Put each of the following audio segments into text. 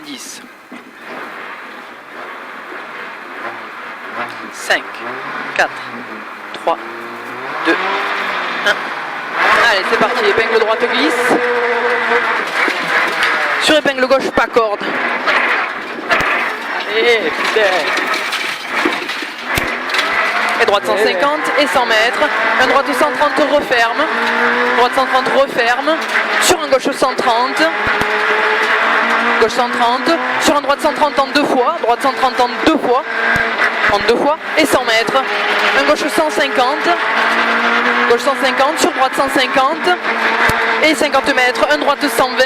10. 5, 4, 3, 2, 1. Allez, c'est parti, épingle droite glisse. Sur épingle gauche, pas corde. Allez, putain. Et droite 150 et 100 mètres. Un droite 130 referme. Droite 130 referme. Sur un gauche 130. Gauche 130. Sur un droite 130 en 2 fois. Droite 130 en 2 fois. En 2 fois. Et 100 mètres. Un gauche 150. Gauche 150. Sur droite 150. Et 50 mètres. Un droite 120.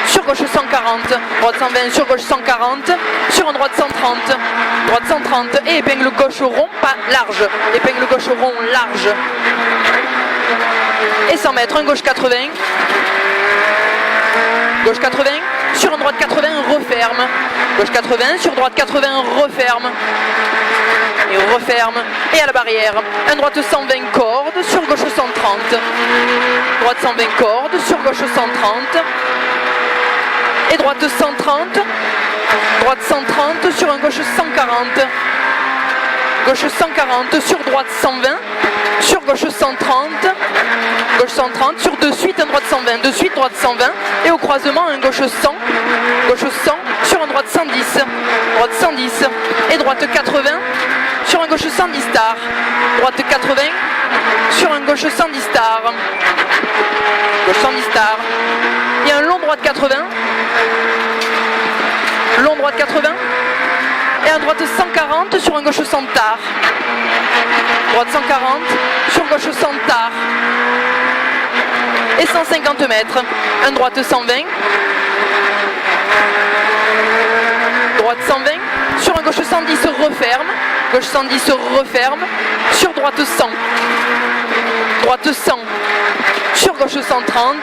Sur gauche 140. Droite 120. Sur gauche 140. Sur un droite 130. Droite 130. Et épingle gauche rond. Pas large. Épingle gauche rond large. Et 100 mètres. Un gauche 80. Gauche 80. Sur un droite 80, referme. Gauche 80, sur droite 80, referme. Et referme. Et à la barrière. Un droite 120 cordes, sur gauche 130. Droite 120 cordes, sur gauche 130. Et droite 130. Droite 130, sur un gauche 140. Gauche 140, sur droite 120. Sur gauche 130. Gauche 130, sur de suite un droite 120, de suite droite 120, et au croisement un gauche 100, gauche 100, sur un droite 110, droite 110, et droite 80, sur un gauche 110 star, droite 80, sur un gauche 110 star, gauche 110 star, et un long droite 80, long droite 80, et un droite 140 sur un gauche 100 tard, droite 140, sur gauche 100 tard, et 150 mètres, un droite 120, droite 120, sur un gauche 110 referme, gauche 110 referme, sur droite 100, droite 100, sur gauche 130,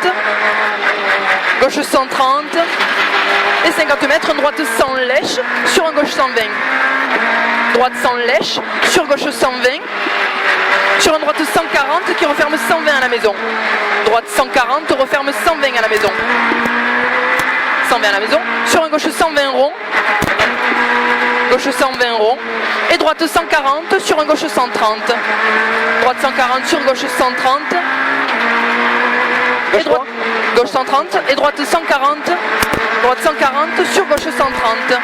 gauche 130, et 50 mètres, un droite 100 lèche, sur un gauche 120, droite 100 lèche, sur gauche 120, sur un droite 140 qui referme 120 à la maison. Droite 140 referme 120 à la maison. 120 à la maison. Sur un gauche 120 rond. Gauche 120 rond. Et droite 140 sur un gauche 130. Droite 140 sur gauche 130. Et droite, gauche 130. Et droite 140. Droite 140 sur gauche 130.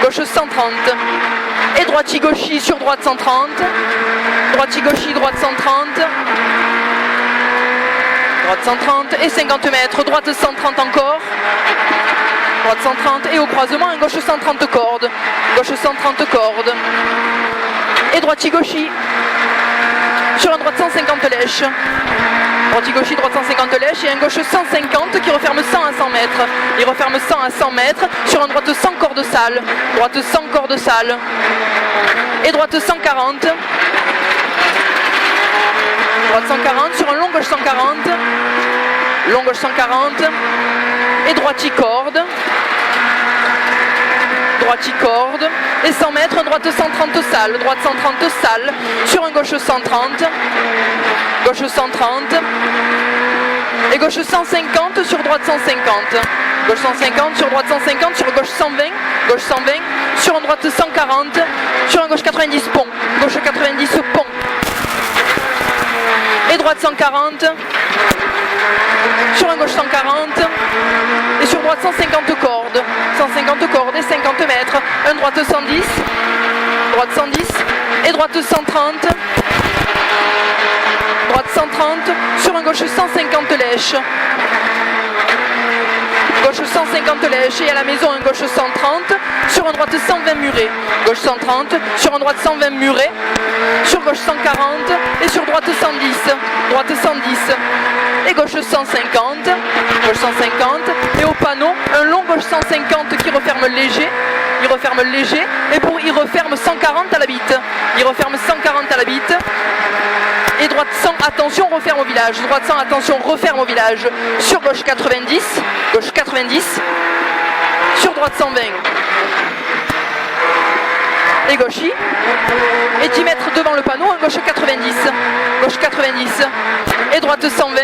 Gauche 130. Et droite gauche sur droite 130. Droite gauche, droite 130. Droite 130 et 50 mètres. Droite 130 encore. Droite 130 et au croisement un gauche 130 cordes. Gauche 130 cordes. Et droite gauche. Sur un droite 150 lèche. Droite gauche, droite 150 lèche et un gauche 150 qui referme 100 à 100 mètres. Il referme 100 à 100 mètres sur un droite 100 cordes sale. Droite 100 cordes sale. Et droite 140. Droite 140 sur un long gauche 140. Long gauche 140. Et droite corde. Droite corde. Et 100 mètres, un droite 130 sale. Droite 130 sale. Sur un gauche 130. Gauche 130. Et gauche 150 sur droite 150. Gauche 150 sur droite 150 sur gauche 120. Gauche 120 sur un droite 140. Sur un gauche 90 pont. Gauche 90 pont. Et droite 140. Sur un gauche 140. Et sur droite 150 cordes. 150 cordes et 50 mètres. Un droite 110. Droite 110. Et droite 130. Droite 130. Sur un gauche 150 lèche. Gauche 150 lèche et à la maison un gauche 130. Sur un droite 120 muré. Gauche 130. Sur un droite 120 muré. Sur gauche 140. Et sur droite 110. Droite 110. Et gauche 150. Gauche 150. Et au panneau, un long gauche 150 qui referme léger. Il referme léger. Et il referme 140 à la bite. Il referme 140 à la bite. Et droite 100, attention, referme au village. Droite 100, attention, referme au village. Sur gauche 90. Gauche 90. Sur droite 120. Et gauche. Et 10 mètres devant le panneau, un gauche 90. Gauche 90. Et droite 120.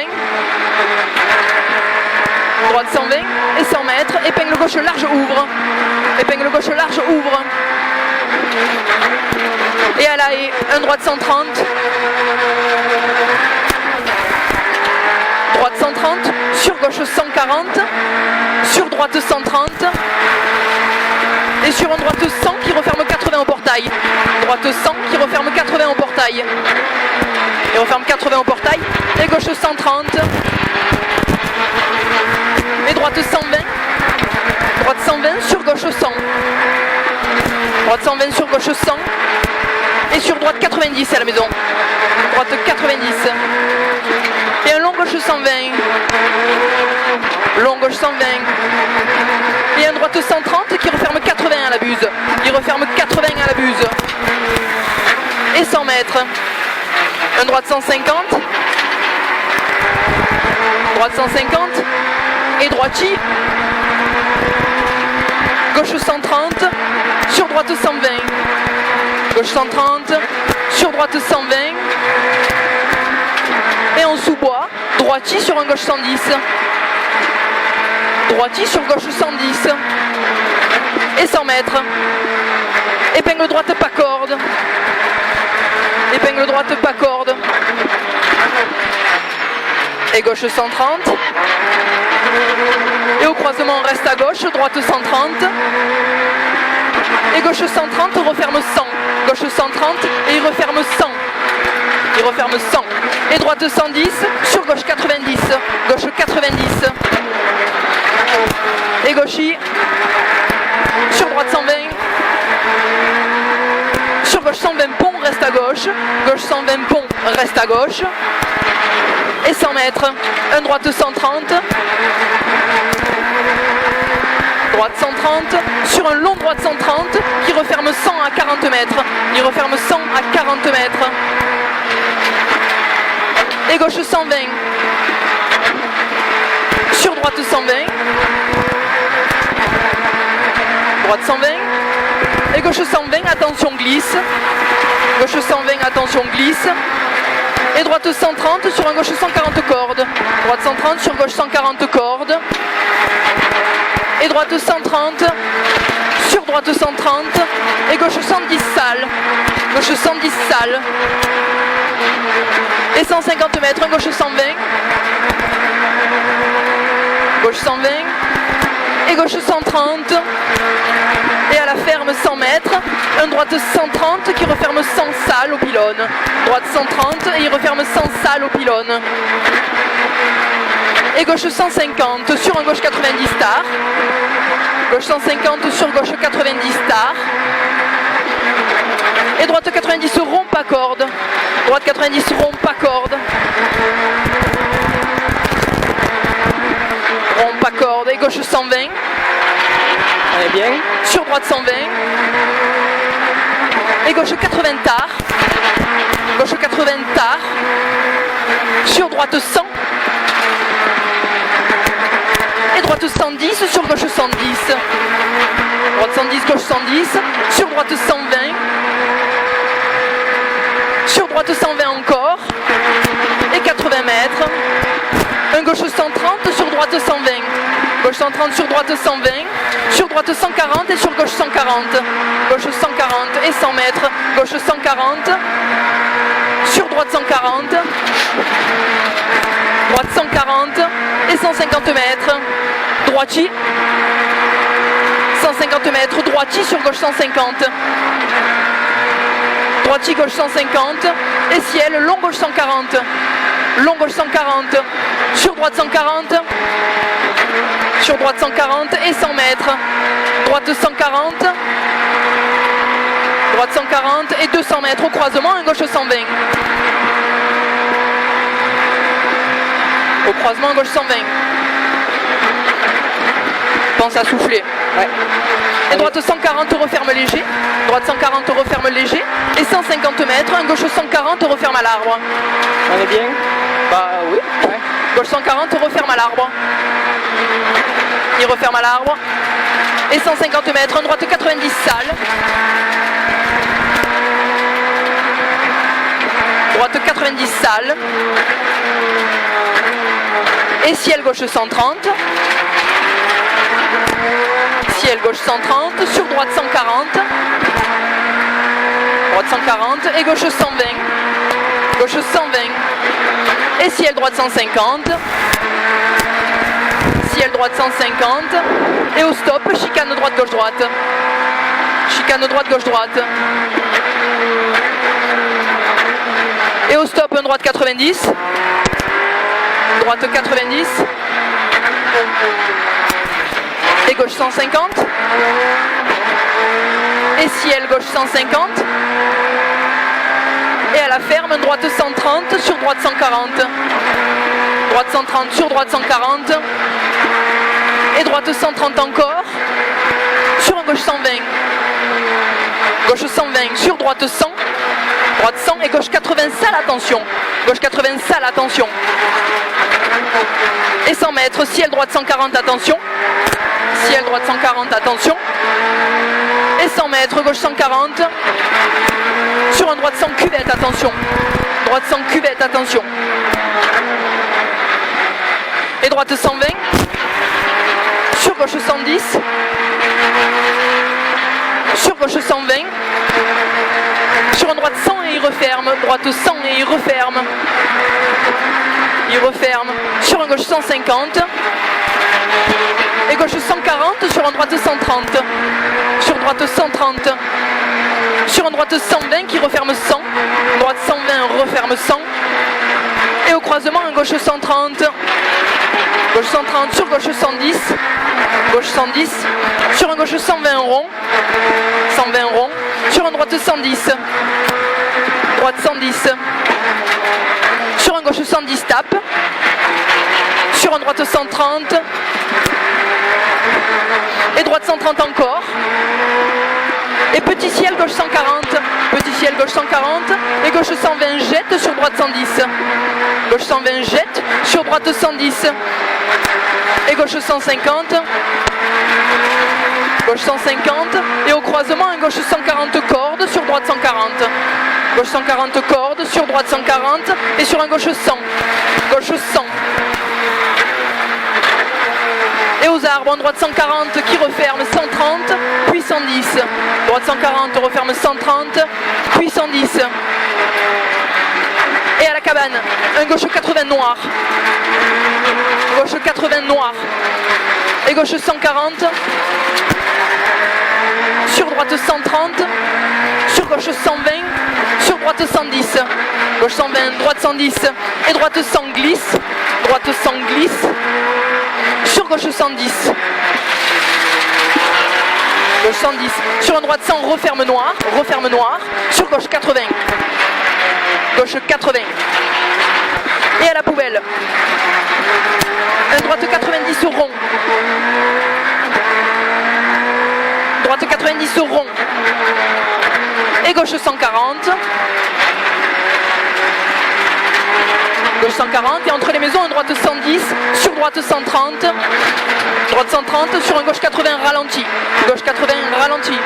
Droite 120 et 100 mètres. Épingle gauche gauche large ouvre. Épingle gauche large ouvre. Et à la haie, un droite 130. Droite 130, sur gauche 140, sur droite 130. Et sur un droite 100 qui referme 80 au portail. Droite 100 qui referme 80 au portail. Et referme 80 au portail. Et gauche 130. Et droite 120. Droite 120 sur gauche 100. Droite 120 sur gauche 100. Et sur droite 90 à la maison. Droite 90. Et un long gauche 120. Long gauche 120. Et un droite 130 qui referme 80 à la buse. Il referme 80 à la buse. Et 100 mètres. Un droite 150. Droite 150. Et droiti. Gauche 130. Sur droite 120. Gauche 130. Sur droite 120. Et en sous-bois. Droiti sur un gauche 110. Droiti sur gauche 110. Et 100 mètres. Épingle droite pas corde. Épingle droite pas corde. Et gauche 130. Et au croisement on reste à gauche, droite 130. Et gauche 130 referme 100. Gauche 130 et il referme 100. Il referme 100. Et droite 110 sur gauche 90. Gauche 90. Et gauchi. Sur droite 120. Sur gauche 120 pont, reste à gauche. Gauche 120 pont, reste à gauche. Et 100 mètres. Un droite 130. Droite 130. Sur un long droite 130 qui referme 100 à 40 mètres. Il referme 100 à 40 mètres. Et gauche 120. Sur droite 120. Droite 120. Et gauche 120, attention glisse. Gauche 120, attention glisse. Et droite 130 sur un gauche 140 cordes. Droite 130 sur gauche 140 cordes. Et droite 130 sur droite 130. Et gauche 110 salles. Gauche 110 salles. Et 150 mètres, un gauche 120. Gauche 120. Et gauche 130. Et à la ferme 100 mètres, un droite 130 qui referme 100 salles au pylône. Droite 130 et il referme 100 salles au pylône. Et gauche 150 sur un gauche 90 star. Gauche 150 sur gauche 90 star. Et droite 90 rond pas corde. Droite 90 rond pas corde. Rond pas corde. Et gauche 120. Allez bien. Sur droite 120. Et gauche 80 tard. Gauche 80 tard. Sur droite 100. Et droite 110 sur gauche 110. Droite 110, gauche 110. Sur droite 120. Sur droite 120 encore. Et 80 mètres. Un gauche 130 sur droite 120. Gauche 130 sur droite 120. Sur droite 140 et sur gauche 140. Gauche 140 et 100 mètres. Gauche 140. Sur droite 140. Droite 140 et 150 mètres. Droiti. 150 mètres. Droiti sur gauche 150. Droiti gauche 150. Et ciel, long gauche 140. Long gauche 140. Sur droite 140. Sur droite 140 et 100 mètres. Droite 140. Droite 140 et 200 mètres au croisement, un gauche 120. Au croisement, un gauche 120. Pense à souffler. Ouais. Et droite 140 referme léger. Droite 140 referme léger. Et 150 mètres, un gauche 140 referme à l'arbre. On est bien? Bah oui. Ouais. Gauche 140 referme à l'arbre. Il referme à l'arbre. Et 150 mètres, un droite 90 salles. Droite 90 salles. Et ciel gauche 130. ciel gauche 130, sur droite 140, droite 140 et gauche 120, gauche 120 et ciel droite 150, ciel droite 150 et au stop chicane droite gauche droite, chicane droite gauche droite et au stop un droite 90, droite 90 et gauche 150 et ciel gauche 150 et à la ferme droite 130 sur droite 140, droite 130 sur droite 140 et droite 130 encore sur un gauche 120, gauche 120 sur droite 100, droite 100 et gauche 80 sale attention, gauche 80 sale attention et 100 mètres ciel droite 140 attention, ciel droite 140 attention et 100 mètres gauche 140 sur un droite 100 cuvette attention, droite 100 cuvette attention et droite 120 sur gauche 110 sur gauche 120 sur un droite 100 et il referme, droite 100 et il referme sur un gauche 150 et gauche 140 sur un droite 130 sur droite 130 sur un droite 120 qui referme 100, droite 120 referme 100 et au croisement un gauche 130, gauche 130 sur gauche 110, gauche 110 sur un gauche 120 rond, 120 rond sur un droite 110, droite 110 sur un gauche 110 tape sur un droite 130 et droite 130 encore et petit ciel gauche 140, petit ciel gauche 140 et gauche 120 jette sur droite 110, gauche 120 jette sur droite 110 et gauche 150, gauche 150 et au croisement un gauche 140 cordes sur droite 140, gauche 140 cordes sur droite 140 et sur un gauche 100, gauche 100 et aux arbres en droite 140 qui referme 130 puis 110, droite 140 referme 130 puis 110 et à la cabane un gauche 80 noir, gauche 80 noir et gauche 140 sur droite 130 sur gauche 120 sur droite 110, gauche 120 droite 110 et droite 100 glisse, droite 100 glisse sur gauche 110, gauche 110 sur un droite 100 referme noir sur gauche 80, gauche 80 et à la poubelle un droite 90 rond, droite 90 rond et gauche 140, gauche 140 et entre les maisons un droite 110 sur droite 130, droite 130 sur un gauche 80 ralenti, gauche 80 ralenti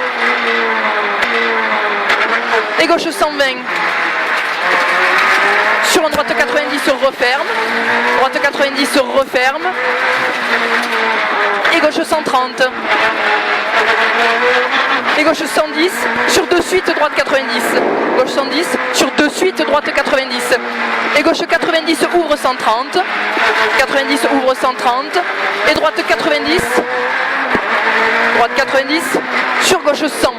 et gauche 120 sur un droite 90 referme, droite 90 referme et gauche 130 et gauche 110 sur deux suites droite 90, gauche 110 sur deux suites droite 90 et gauche 90 ouvre 130, 90 ouvre 130 et droite 90, droite 90 sur gauche 100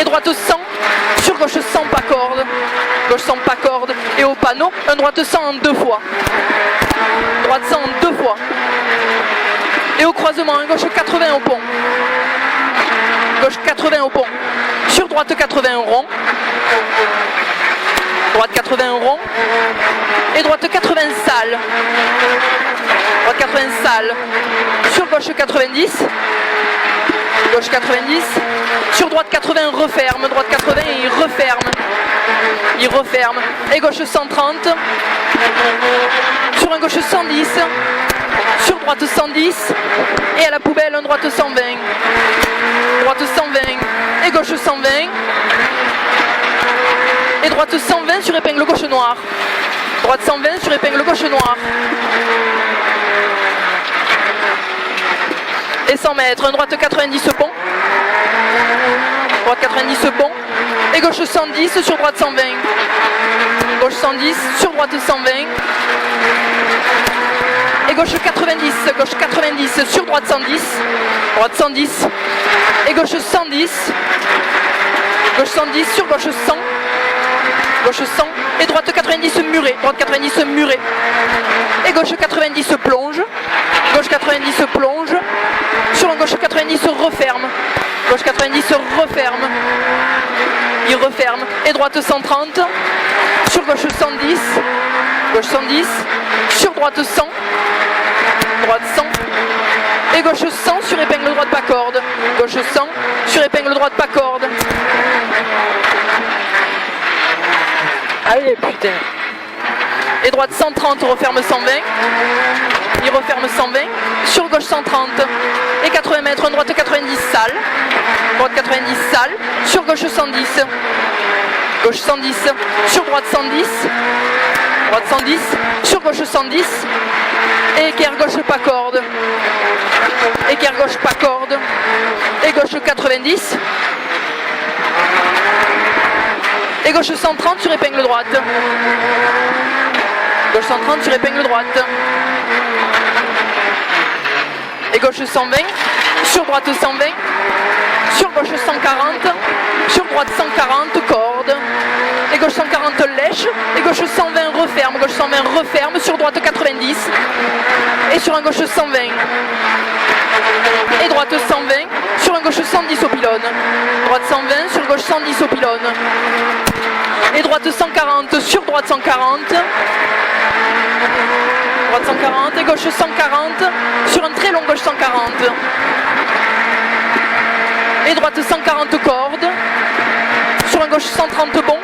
et droite 100 sur gauche 100 pas corde, gauche 100 pas corde et au panneau un droite 100 en deux fois, droite 100 en deux fois et au croisement un gauche 80 au pont, gauche 80 au pont sur droite 80 rond, droite 80 rond et droite 80 salle, droite 80 salle sur gauche 90, gauche 90 sur droite 80 referme, droite 80 et il referme et gauche 130 sur un gauche 110 sur droite 110 et à la poubelle un droite 120, droite 120 et gauche 120 et droite 120 sur épingle gauche noire, droite 120 sur épingle gauche noire et 100 mètres. Un droite 90 bon. Droite 90 bon. Et gauche 110 sur droite 120. Gauche 110 sur droite 120. Et gauche 90 sur droite 110. Droite 110. Et gauche 110. Gauche 110 sur gauche 100. Gauche 100. Et droite 90 murée. Droite 90 murée. Et gauche 90 plonge. Gauche 90 plonge. Sur un gauche 90 referme. Gauche 90 referme. Il referme. Et droite 130. Sur gauche 110. Gauche 110. Sur droite 100. Droite 100. Et gauche 100 sur épingle droite pas corde. Gauche 100 sur épingle droite pas corde. Allez putain. Et droite 130 referme 120. Il referme 120. Sur gauche 130. Et 80 mètres, un droite 90 sale. Droite 90 sale. Sur gauche 110. Gauche 110. Sur droite 110. Droite 110. Sur gauche 110. Et équerre gauche pas corde. Équerre gauche pas corde. Et gauche 90. Et gauche 130 sur épingle droite. Gauche 130 sur épingle droite. Et gauche 120. Sur droite 120. Sur gauche 140. Sur droite 140 corde. Et gauche 140 lèche. Et gauche 120 referme. Gauche 120 referme. Sur droite 90. Et sur un gauche 120. Et droite 120. Sur un gauche 110 au pylône. Droite 120 sur gauche 110 au pylône. Et droite 140 sur droite 140. Droite 140 et gauche 140 sur un très long gauche 140. Et droite 140 corde. Sur un gauche 130 bon.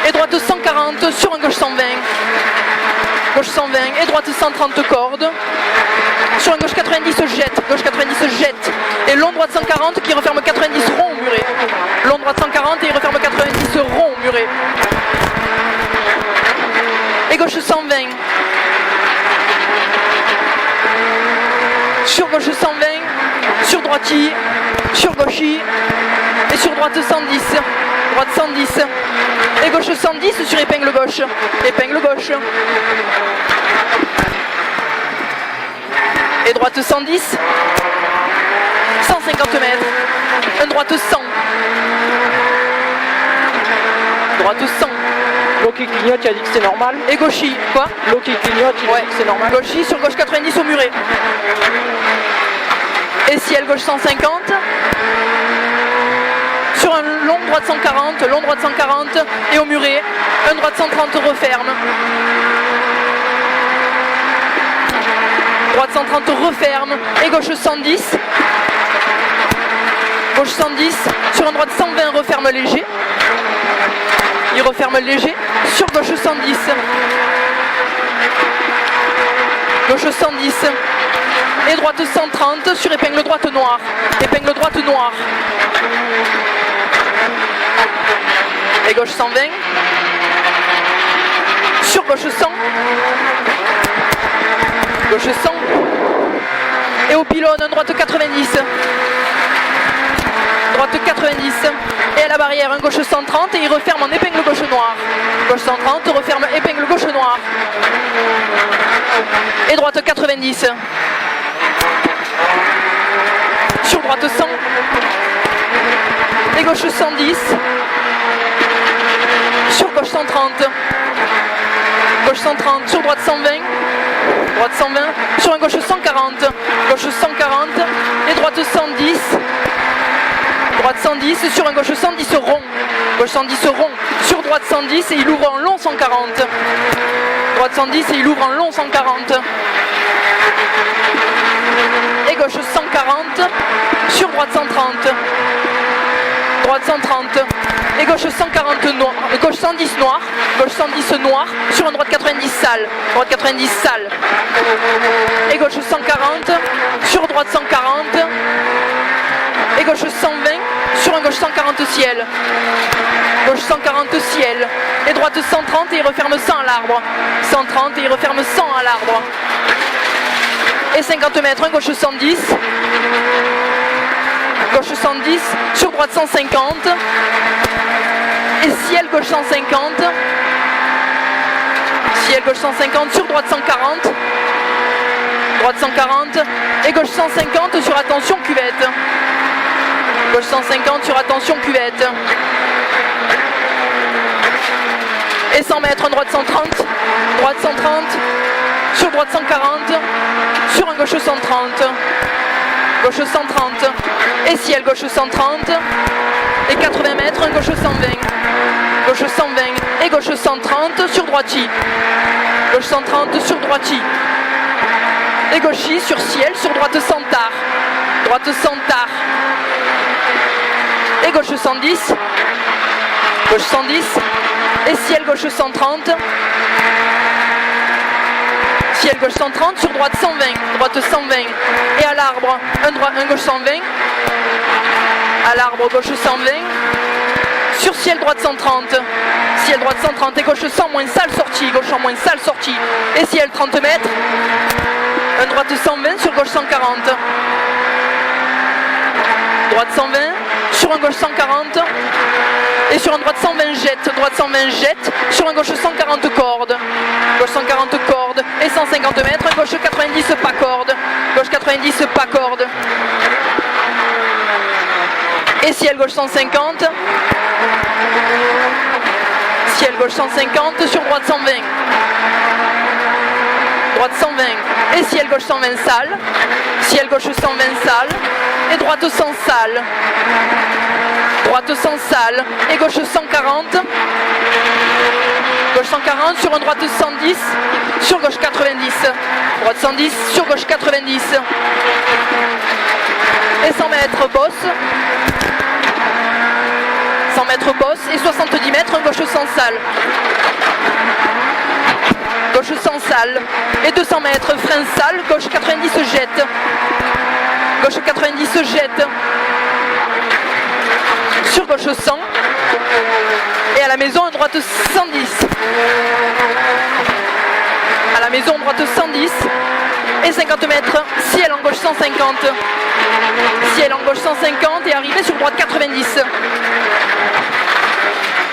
Et droite 140 sur un gauche 120. Gauche 120 et droite 130 corde. Sur un gauche 90 jette. Gauche 90 jette. Et long droite 140 qui referme 90 rond muré. Long droite 140 et il referme 90 rond muré. Et gauche 120. Sur gauche 120. Sur droite-y. Sur gauche-y. Et sur droite 110. Droite 110. Et gauche 110 sur épingle gauche. Épingle gauche. Et droite 110. 150 mètres. Un droite 100. Droite 100. L'eau qui clignote, il a dit que c'était normal. Et gauchy. Quoi? L'eau qui clignote, il a dit que c'est normal. Gauchy sur gauche 90 au muret. Et ciel gauche 150. Sur un long droite 140. Long droite 140. Et au muret. Un droite 130 referme. Droite 130 referme. Et gauche 110. Gauche 110. Sur un droite 120 referme léger. Il referme léger. Sur gauche 110. Gauche 110. Et droite 130 sur épingle droite noire. Épingle droite noire. Et gauche 120. Sur gauche 100. Gauche 100. Et au pylône, droite 90. Droite 90. Et à la barrière, un gauche 130 et il referme en épingle gauche noire. Gauche 130, referme épingle gauche noire. Et droite 90. Sur droite 100. Et gauche 110. Sur gauche 130. Gauche 130, sur droite 120. Droite 120, sur un gauche 140. Gauche 140 et droite 110. Droite 110 sur un gauche 110 rond. Gauche 110 rond. Sur droite 110 et il ouvre en long 140. Droite 110 et il ouvre en long 140. Et gauche 140. Sur droite 130. Droite 130. Et gauche 140 noir. Gauche 110 noir. Gauche 110 noir. Sur un droite 90 sale. Droite 90 sale. Et gauche 140. Sur droite 140. Et gauche 120 sur un gauche 140 ciel. Gauche 140 ciel. Et droite 130 et il referme 100 à l'arbre. 130 et il referme 100 à l'arbre. et 50 mètres, un gauche 110. Gauche 110, sur droite 150. Et ciel gauche 150. Ciel gauche 150, sur droite 140. Droite 140 et gauche 150 sur attention cuvette. Gauche 150 sur attention cuvette. Et 100 mètres, droite 130. Droite 130, sur droite 140. Sur un gauche 130. Gauche 130 et ciel gauche 130 et 80 mètres, un gauche 120. Gauche 120 et gauche 130 sur droiti. Gauche 130 sur droiti. Et gauchi sur ciel, sur droite 100 tard. Droite 100 tard. Et gauche 110. Gauche 110 et ciel gauche 130. Ciel gauche 130 sur droite 120. Droite 120 et à l'arbre un gauche 120. À l'arbre gauche 120. Sur ciel droite 130. Ciel droite 130 et gauche 100 moins salle sortie. Gauche en moins salle sortie. Et ciel 30 mètres. Un droite 120 sur gauche 140. Droite 120 sur un gauche 140. Et sur un droite 120 jette. Droite 120 jette sur un gauche 140 cordes. Gauche 140 cordes et 150 mètres. Un gauche 90 pas corde. Gauche 90 pas corde. Et ciel gauche 150. Ciel gauche 150 sur droite 120. Droite 120 et ciel gauche 120 salle. Ciel gauche 120 salle et droite 100 salle. Droite 100 salle et gauche 140. Gauche 140 sur un droite 110 sur gauche 90. Droite 110 sur gauche 90. Et 100 mètres bosse. 100 mètres bosse et 70 mètres, gauche 100 salle. Gauche 100 salle et 200 mètres, frein salle, gauche 90 jette. Gauche 90 jette. Sur gauche 100. Et à la maison, droite 110. À la maison, droite 110. Et 50 mètres, ciel en gauche 150. Ciel en gauche 150 et arrivé sur droite 90.